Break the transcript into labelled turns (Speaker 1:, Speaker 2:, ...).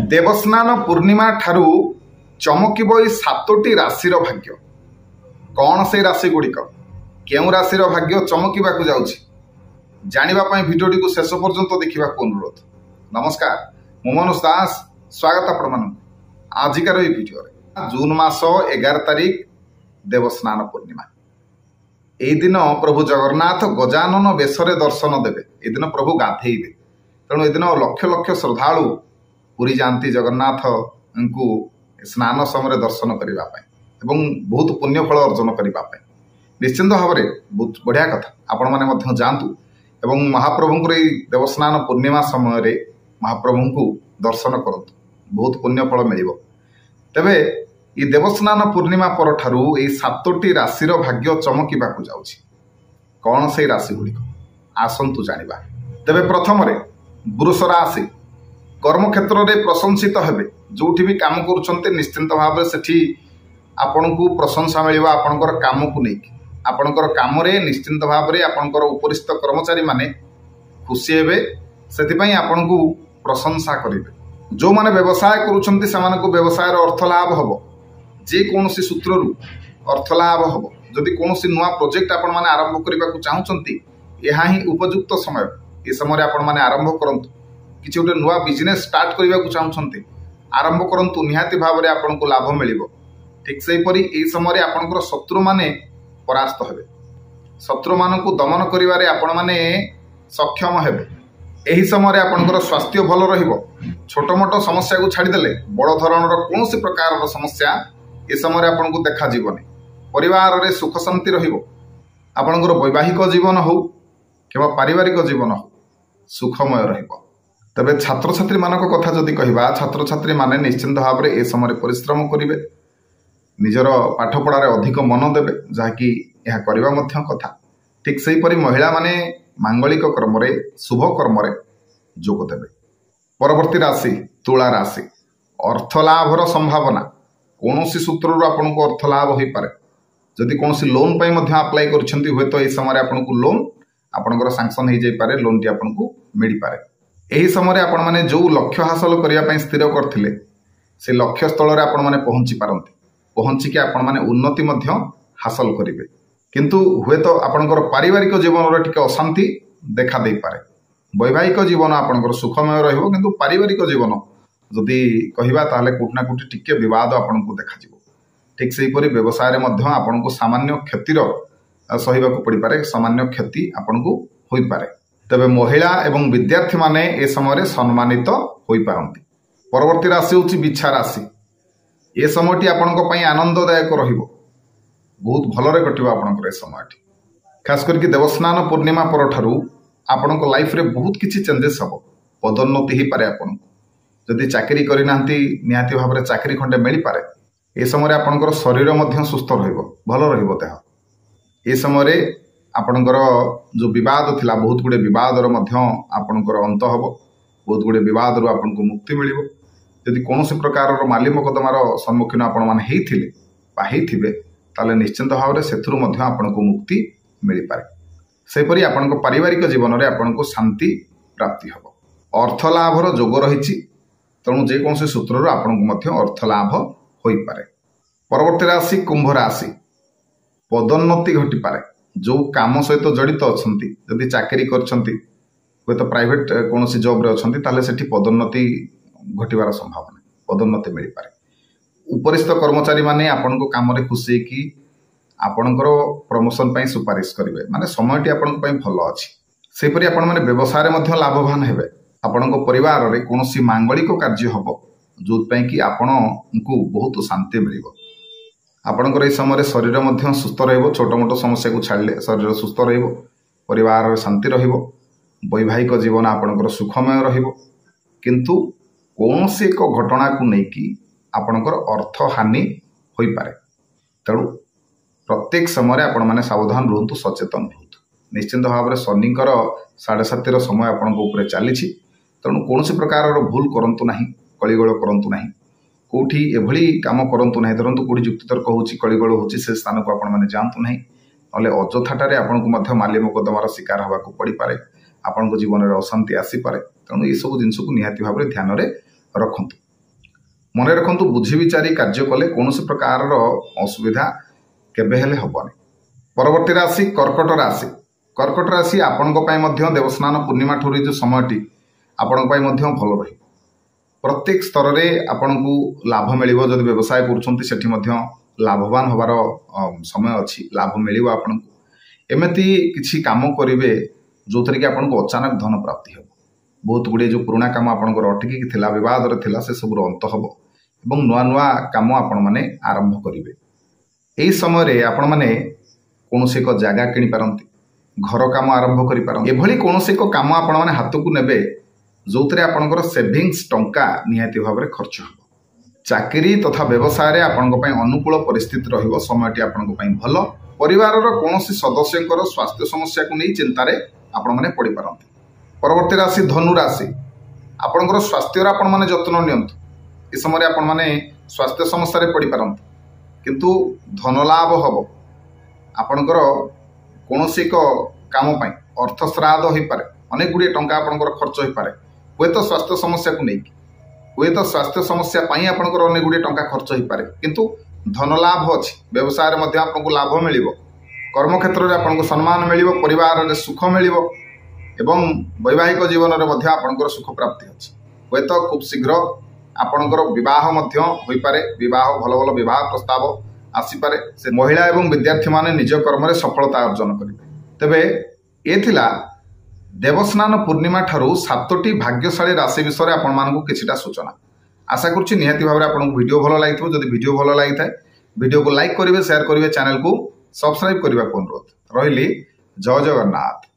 Speaker 1: देवस्नान पूर्णिमा ठारू चमकिब ए सातोटी राशिर भाग्य। कौन से राशि गुड़िक केउ राशिर भाग्य चमकिबा जाउछि जानिबा पई भिडियोटी को शेष पर्यंत देखा अनुरोध। नमस्कार, मु मनोज दास, स्वागत आपण आजिकार ये भिडियो जून मास 11 तारिख देवस्नान पूर्णिमा। ए दिन प्रभु जगन्नाथ गजानन बेशरे दर्शन देवे। ए दिन प्रभु गाधेइबे, तेणु ए दिन लक्ष लक्ष श्रद्धालु पुरी जाती जगन्नाथ को स्नान समय दर्शन करने एवं बहुत पुण्य फल अर्जन करने। निश्चिंत भाव में बहुत बढ़िया कथा, आपण मैंने जातु एवं महाप्रभुंर देवस्नान पूर्णिमा समय महाप्रभु को दर्शन करूँ, बहुत पुण्य फल मिल। तेबे ये देवस्नान पूर्णिमा पर ठारू ये सातोटी राशिर भाग्य चमकिबा जाउछि। कौन से राशि गुड़िक आसंतु जानिबा। तेबे प्रथम वृष राशि कर्म क्षेत्र में प्रशंसित हेबे। जोठी भी काम करुछन्ते निश्चिंत भाव से आपण को प्रशंसा मिल। आपणकर काम को लेकिन आपणकर काम रे निश्चिंत भाव में आपणकर उपरिस्थ कर्मचारी माने खुशी हेबे, सेतिपई आपण को प्रशंसा करिवे। जो माने व्यवसाय करुछन्ते सेमानकु व्यवसायर अर्थ लाभ हबो। जे कोनोसी सूत्ररु अर्थ लाभ हबो। जदि कोनोसी नुआ प्रोजेक्ट आपण माने आरंभ करबा चाहूछन्ती, एहा ही उपयुक्त समय। ए समय आपण माने आरंभ करंतु। किछि गोटे नुआ बिजनेस स्टार्ट करबा चाहूछन्ती, आरंभ करंतु, निहाती भाव में आपण को लाभ मिलिबो। ठीक सेही परि ए समय आपणकर शत्रु माने परास्त हेबे। शत्रु मानकु दमन करिवारे आपण माने सक्षम हेबे। एही समय आपणकर स्वास्थ्य भल रहिबो। छोट मोट समस्या को छाड़ी देले बड़ धरणर कोनोसी प्रकार समस्या ए समय आपन को देखा जीवनी। परिवार रे सुख शांति रहिबो। आपणकर वैवाहिक जीवन हो किबा पारिवारिक जीवन हो सुखमय रहिबो। तबे छात्र छात्री मानक कथा जदि कहिबा, छात्र छात्री माने निश्चिंत भाव में ए समय परिश्रम करिवे, निजर पाठ पढ़ारे अधिक मन देवे, जहाँकि यह करबा मध्य कथा। ठीक सेही परि महिला माने मांगलिक कर्म रे शुभ कर्म रे जोग देवे। परवर्ती राशि तुला राशि। अर्थ लाभर संभावना कौनसी सूत्रु आपन को अर्थ लाभ हो पारे। जदि कौनसी लोन पई मध्य अप्लाई करछन्ती हुए तो ए समय आपन को लोन आपनकर सैंक्शन हो जाय पारे, लोन टी आपन को मिल पारे। एही समय आपण माने जो लक्ष्य हासिल करिया पई स्थिर करथिले से लक्ष्य स्थल रे आपण माने पहुंची पारंती। पहुंची के आपण माने उन्नति मध्य हासिल करिवे। किंतु हुए तो आपनकर पारिवारिक जीवन रे टिके अशांति देखा दे पारे। वैवाहिक जीवन आपनकर सुखमय रहिबो, किंतु पारिवारिक जीवन जदि कहिबा ताले कोठना कोठी टिके विवाद आपन को देखा जिवो। ठीक सेही परि व्यवसाय रे मध्य आपन को सामान्य क्षतिर सहिबा को पड़ी पारे, सामान्य क्षति आपन को होई पारे। तबे महिला एवं विद्यार्थी माने ए समय सम्मानित होई पारंती। परवर्ती राशि होची बिच्छा राशि। ए समयटी आपनको पई आनंददायक रहिबो, बहुत भलरे कटिबो आपनकर ए समयटी। खास करके देवस्नान पूर्णिमा पर ठारू आपनको लाइफ रे बहुत किछि चेंजेस हबो। पदोन्नति ही पारे। आपन जदि चाकरी करि नांती निहाती भाव में चाकरी खंडे मिल पारे। ए समय आपनकर शरीर मध्य सुस्थ रहिबो, भल रहिबो देह। ए समय आपणकर जो विवाद थिला बहुत गुड़े विवादर मध्य आपणकर अंत हबो। बहुत गुड़े विवादरू आपन को मुक्ति मिलिबो। यदि कोनोसी प्रकार माली मोकदमार सम्मुखीन आपण माने हेइथिले बा हेइथिबे ताले निश्चिंत भाव में सेथुरु मध्य आपन को मुक्ति मिल पारे। सेपरि आपन को पारिवारिक जीवन रे आपन को शांति प्राप्ति हबो। अर्थ लाभर जोग रहिछि, तेणु जे कोनोसी सूत्ररु आपन को मध्य अर्थ लाभ होई पारे। परवर्ती राशि कुंभ राशि। पदोन्नति घटी पारे। जो काम सहित जड़ित अछंती, जदि चाकरी करछंती हुए तो प्राइवेट कोनोसी जॉब रे अछंती, ताले सेठी पदोन्नति घटिवार संभावना, पदोन्नति मिल पारे। उपरिस्थ कर्मचारी माने आपन को काम रे खुशी कि आपनकर प्रमोशन पई सुपारिश करिवे, माने समयटी आपन को पई भलो अछि। सेपरि आपन माने व्यवसाय रे मध्य लाभवान हेबे। आपन को परिवार रे कोनोसी मांगलिक कार्य हबो, जोत पई कि आपन को बहुत शांति मिलिबो। आपनकर ए समय शरीर मध्य सुस्थ रहिबो। छोट मोट समस्या को छाड़ले शरीर सुस्थ रहिबो, परिवार रे शांति रहिबो, वैवाहिक जीवन आपनकर सुखमय रहिबो। किंतु कौनसी एक घटना को लेकिन आपणकर अर्थ हानि होई पारे। तेणु प्रत्येक समय आपण माने सावधान रुहतु, सचेतन रुहतु। निश्चिंत भाव में शनिकर 7:30 समय आपण ऊपर चली। तेणु कौन प्रकार भूल करंतु नाही, कलिगोल करंतु नाही, कोठी एभली काम करंतु नाही। धरंतु कोठी युक्तितर्क होची, कलिगोल होची, से स्थान को आपण माने जानतु नाही। नले अजथाटारे आपण को मध्य माली मोकदमार शिकार हवा को पड़ी पारे। आपण को जीवन में अशांति आसी पारे। तेणु ये सब जिनस को निहाती भाव में ध्यान में रखु। मन रखु बुझी विचारी कार्य कले कौन प्रकार असुविधा केबे हेले हबनी। परवर्ती राशि कर्कट राशि। कर्कट राशि आपण देवस्नान पूर्णिमा ठूर जो समयटी आपण भल रही। प्रत्येक स्तर में आपण को लाभ मिल जब व्यवसाय कर लाभवान होबार समय अच्छी लाभ मिल आपन को एमती किसी काम करेंगे जो थी कि आपन को अचानक धन प्राप्ति हो। बहुत गुड़े जो पुराना काम आपंकर अटकी थिला विवाद थिला से सब अंत हम और नुआ नुआ काम आपण माने आरंभ करेंगे। यही समय आपण माने कौन से एक जगह किनी पारंती, घर काम आरंभ करि पारंती। एभली कौन से एक काम आपण माने हाथ को नेबे जो थरे आपनकर सेविंग्स टंका निहाती भाव में खर्च हो। चाकरी तथा व्यवसाय रे आपन को अनुकूल परिस्थिति रहिबो। समयटी आपन को भल। परिवार कौन सदस्यंकर स्वास्थ्य समस्या को नहीं चिंतार आपण माने पड़ी पारंती। परवर्ती राशि धनु राशि। आपणकर स्वास्थ्य आपण माने जत्न नियंतु। इस समय आपण माने स्वास्थ्य समस्या रे पड़ी पारंती किंतु धन लाभ हम। आपणकर कौन से एक काम अर्थ श्राद्ध हो पारे, अनेक गुड़िए टंका आपणकर खर्च हो पारे। हुए तो स्वास्थ्य समस्या को नहीं, हुए तो स्वास्थ्य समस्या आपणकर अनेक गुड़िए टंका खर्च हो पारे किंतु धन लाभ अच्छी। व्यवसाय में आपको लाभ मिल, कर्म क्षेत्र में आपको सम्मान मिल, परिवार में सुख मिल एवं वैवाहिक जीवन में आपंकर सुख प्राप्ति अच्छी। हुए तो खूब शीघ्र आपणकर बह हो पारे, बह भल भल बह प्रस्ताव आसीपे। से महिला एवं विद्यार्थी माने निज कर्म में सफलता अर्जन करेंगे। तेबे ये थिला देवस्नान पूर्णिमा ठारू 7टी भाग्यशाली राशि विषय में आपण मानकु किछिटा सूचना। आशा करुच्ची निहाती भाव में आपको वीडियो भल लगी। जदि वीडियो भल लगी था वीडियो को लाइक करेंगे, शेयर करेंगे, चैनल को सब्सक्राइब करने को अनुरोध रही। जय जगन्नाथ।